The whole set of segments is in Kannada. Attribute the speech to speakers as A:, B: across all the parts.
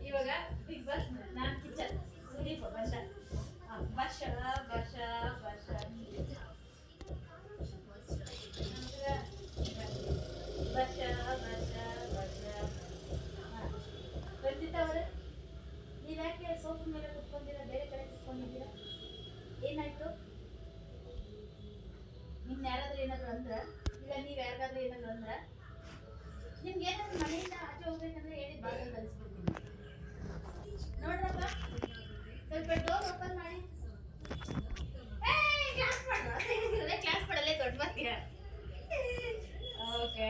A: ಇವಾಗ ಬಿಗ್ ಬಾಸ್ ನಾನು ಕಿಚನ್ ಸುದೀಪ್ ಬಂದ ಭಾಷ ಭಾಷ ಭಾಷ ಭಾಷ ಭಾಷ ಭಾಷ ರಂಜಿತಾ ಅವರೇ ನೀವ್ಯಾಕೆ ಸೋಫಾ ಮೇಲೆ ಕುತ್ಕೊಂಡಿದ್ದೀರಾ ಬೇರೆ ಕಡೆ ಕುತ್ಕೊಂಡಿದ್ದೀರಾ ಏನಾಯ್ತು ನಿಮ್ನ ಯಾರಾದ್ರೂ ಏನಾದ್ರು ಅಂದ್ರ ಇಲ್ಲ ನೀವ್ ಯಾರಿಗಾದ್ರೂ ಏನಾದ್ರು ಅಂದ್ರ ನಿಮ್ಗೆ ಏನಾದ್ರು ಮನೆಯಿಂದ ಆಚೆ ಹೋಗ್ಬೇಕಂದ್ರೆ ಹೇಳಿ ಬಾಗಿಲು ಕಲಿಸ್ಬಿಡ್ತೀನಿ ನೋಡ್ರಪ್ಪ ಸ್ವಲ್ಪ ಡೋರ್ ಓಪನ್ ಮಾಡಿ ಕ್ಲಾಸ್ ಮಾಡಲ್ಲೇ ದೊಡ್ಡ ಬರ್ತೀರಾ ಓಕೆ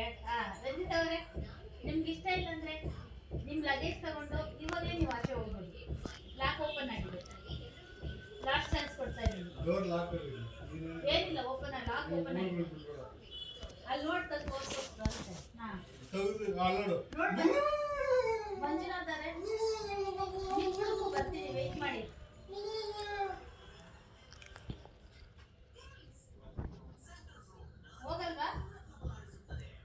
A: ರಂಜಿತ್ ಅವರೇ ನಿಮ್ಗೆ ಇಷ್ಟ ಇಲ್ಲ ಅಂದ್ರೆ ನಿಮ್ ಲಗೇಜ್ ತಗೊಂಡು ಇವಾಗಲೇ ನೀವು ಆಚೆ ಹೋಗ್ಬೋದು ಲಾಕ್ ಓಪನ್ ಆಗಿದೆ ಲಾಸ್ಟ್ ಚಾನ್ಸ್ ಕೊಡ್ತಾ ಇದ್ದೀನಿ ಏನಿಲ್ಲ ಓಪನ್ ಲಾಕ್ ಓಪನ್ ಆಗಿದೆ ಅಲ್ಲಿ ನೋಡ್ತಾ ಮಂಜುನಾಥ್ ಅವರೇ ಬರ್ತೀನಿ ವೇಟ್ ಮಾಡಿ ಹೋಗಲ್ವಾ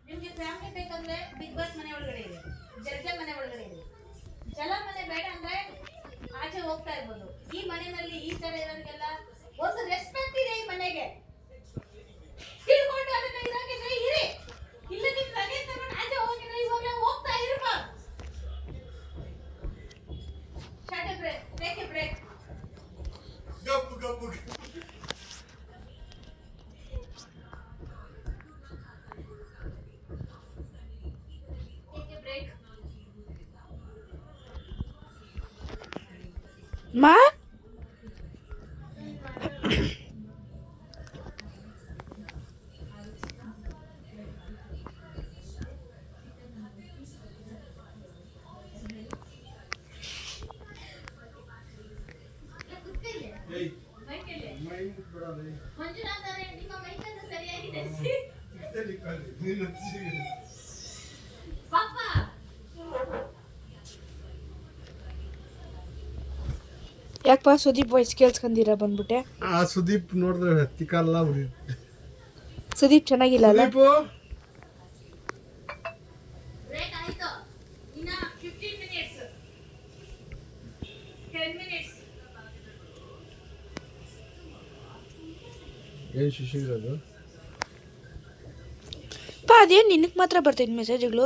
A: ನಿಮ್ಗೆ ಫ್ಯಾಮಿಲಿ ಬೇಕಂದ್ರೆ ಬಿಗ್ ಬಾಸ್ ಮನೆ ಒಳಗಡೆ ಇದೆ ಜರ್ಜೆ ಮನೆ ಒಳಗಡೆ ಇದೆ ಜಲ ಮನೆ ಬೇಡ ಅಂದ್ರೆ ಆಚೆ ಹೋಗ್ತಾ ಇರ್ಬೋದು ಈ ಮನೆಯಲ್ಲಿ ಈ ತರ ಇರೋರಿಗೆಲ್ಲ ಒಂದು ರೆಸ್ಪೆಕ್ಟ್ ಇದೆ ಈ ಮನೆಗೆ ತಿಳ್ಕೊಂಡು ಅದನ್ನ ಇರಾಗಿದ್ರೆ ಇರಿ ಇಲ್ಲ ನಿಮ್ ಲಗೇಜ್ ತಗೊಂಡು ಆಚೆ ಹೋಗಿದ್ರೆ ಇವಾಗಲೇ ಹೋಗ್ತಾ ಇರಪ್ಪ ಶಾರ್ಟ್ ಬ್ರೇಕ್ ಬ್ರೇಕ್
B: ಗಪ್ಪು ಗಪ್ಪು
C: ಮಾ
A: ಮಂಜುನಾಥ್ ಅವರೇ ನಿಮ್ಮ ಮೈಕನ್ನು ಸರಿಯಾಗಿದೆ ಪಾಪ
C: ಯಾಕಪ್ಪ ಸುದೀಪ್ ವಾಯ್ಸ್ ಕೇಳಿಸ್ಕೊಂಡಿರ ಬಂದ್ಬಿಟ್ಟೆ
B: ಆ ಸುದೀಪ್ ನೋಡಿದ್ರೆ ಹತ್ತಿಕಲ್ಲ
C: ಸುದೀಪ್ ಚೆನ್ನಾಗಿಲ್ಲ ಅಲ್ಲ
A: ಬ್ರೇಕ್ ಆಯ್ತು ಇನ್ನ 15 ಮಿನಿಟ್ಸ್ 10 ಮಿನಿಟ್ಸ್
B: ಏನು ಶಿಶು ಇರೋದು
C: ಪಾ ಅದೇನು ನಿನಗೆ ಮಾತ್ರ ಬರ್ತೈತೆ ಮೆಸೇಜ್ಗಳು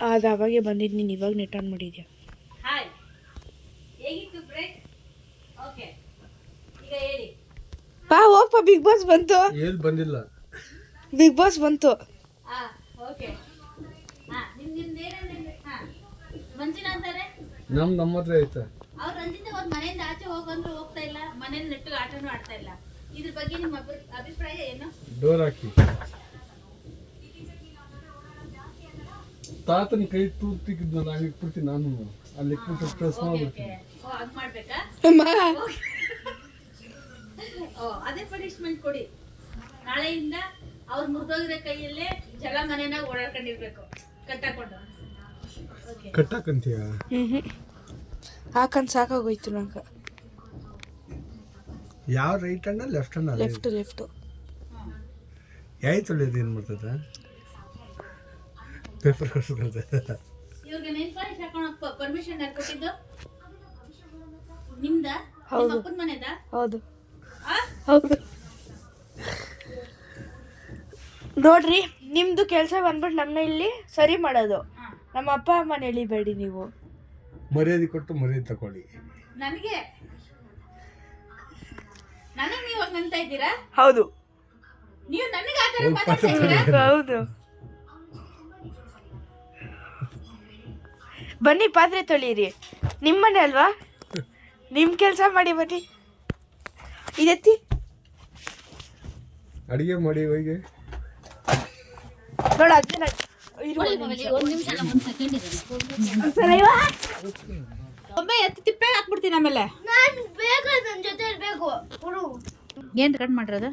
C: ಅದು ಅವಾಗೆ ಬಂದಿದ್ದು ನೀನು ಇವಾಗ ನೆಟ್ ಆನ್ ಮಾಡಿದ್ಯಾ
A: ಹಾಯ್ ಹೇಗಿತ್ತು ಬ್ರೇಕ್ ಓಕೆ ಈಗ ಹೇಳಿ
C: ಪಾ ಹೋಗಪ್ಪ ಬಿಗ್ ಬಾಸ್ ಬಂತು
B: ಏನು ಬಂದಿಲ್ಲ
C: ಬಿಗ್ ಬಾಸ್ ಬಂತು
A: ಓಕೆ ನಿಮ್ದು ಏನಂದ್ರೆ ಮಂಜುನಾಥ್ ಅವರೇ
B: ನಮ್ಮ ಹತ್ರ ಐತೆ
A: ಅವ್ರು ರಂಜಿತ ಅವ್ರ ಮನೆಯಿಂದ ಆಚೆ ಹೋಗಂದ್ರು ಹೋಗ್ತಾ ಇಲ್ಲ ಮನೇಲಿ ನೆಟ್ಟು ಆಟನೂ ಆಡ್ತಾ ಇಲ್ಲ ಇದ್ರ ಬಗ್ಗೆ ನಿಮ್ಮ ಅಭಿಪ್ರಾಯ ಏನು
B: ಡೋರ್ ಹಾಕಿ ತಾತನ ಕೈ ತೂತಿದ್ನಲ್ಲ ಹಂಗೆ ಇಟ್ಬಿಡ್ತೀನಿ ನಾನು ಅಲ್ಲಿ ಇಟ್ಬಿಟ್ಟು ಪ್ರೆಸ್ ಮಾಡ್ಬಿಡ್ತೀನಿ
A: ಹಂಗ್ ಮಾಡ್ಬೇಕಾ ಅದೇ ಪನಿಷ್ಮೆಂಟ್ ಕೊಡಿ ನಾಳೆಯಿಂದ ಅವ್ರು ಮುರಿದೋಗಿರೋ ಕೈಯಲ್ಲೇ ಜಲ ಮನೆನಾಗ ಓಡಾಡ್ಕೊಂಡಿರ್ಬೇಕು ಕಟ್ಟಾಕೊಂಡು
B: ಕಟ್ಟಾಕಂತೀಯ
C: ಹಾಕಂಡ್ ಸಾಕಾಗೋಯ್ತು ನಂಗೆ
B: ಯಾವ right hand left hand
C: left
B: ಯಾಯ್ತು ಒಳ್ಳೇದು ಏನು ಮಾಡ್ತದ ಪೇಪರ್ ಕೊಡ್ಸ್ಕೊಳ್ತದೆ
A: ಇವ್ರಿಗೆ ನೇಲ್ ಪಾಲಿಶ್ ಹಾಕೋಣ ಪರ್ಮಿಷನ್ ಯಾರು ಕೊಟ್ಟಿದ್ದು ನಿಮ್ದ
C: ಹೌದು.
A: ನಿಮ್ಮ ಅಪ್ಪನ ಮನೆದ
C: ಹೌದು ಹೌದು ನೋಡ್ರಿ ನಿಮ್ದು ಕೆಲಸ ಬಂದ್ಬಿಟ್ಟು ನಮ್ಮನ್ನ ಇಲ್ಲಿ ಸರಿ ಮಾಡೋದು ನಮ್ಮ ಅಪ್ಪ ಅಮ್ಮನ ಎಳಿಬೇಡಿ ನೀವು
B: ಮರ್ಯಾದೆ ಕೊಟ್ಟು ಮರ್ಯಾದೆ ತಗೊಳ್ಳಿ
A: ನನಗೆ ನೀವು ಅಂತ ಇದ್ದೀರಾ?
C: ಹೌದು
A: ನೀವು ನನಗೆ ಆ ಥರ ಮಾತಾಡ್ತಾ ಇದ್ದೀರಾ?
C: ಹೌದು. ಬನ್ನಿ ಪಾತ್ರೆ ತೊಳೀರಿ, ನಿಮ್ಮನೆ ಅಲ್ವಾ, ನಿಮ್ಮ ಕೆಲಸ ಮಾಡಿ ಬನ್ನಿ. ಇದೆತ್ತಿ
B: ಅಡಿಗೆ ಮಾಡಿ ಹೋಗಿ
C: ನೋಡ ಅದನ್ನ
A: ಒಮ್ಮೆ ಎತ್ತಿ ತಿಪ್ಪೆ ಹಾಕ್ಬಿಡ್ತೀನಿ ಆಮೇಲೆ.
C: ನಾನು ಬೇಕು, ನನ್ನ ಜೊತೆ ಬೇಕು.
A: ಏನು ಕಟ್ ಮಾಡಿರೋದು?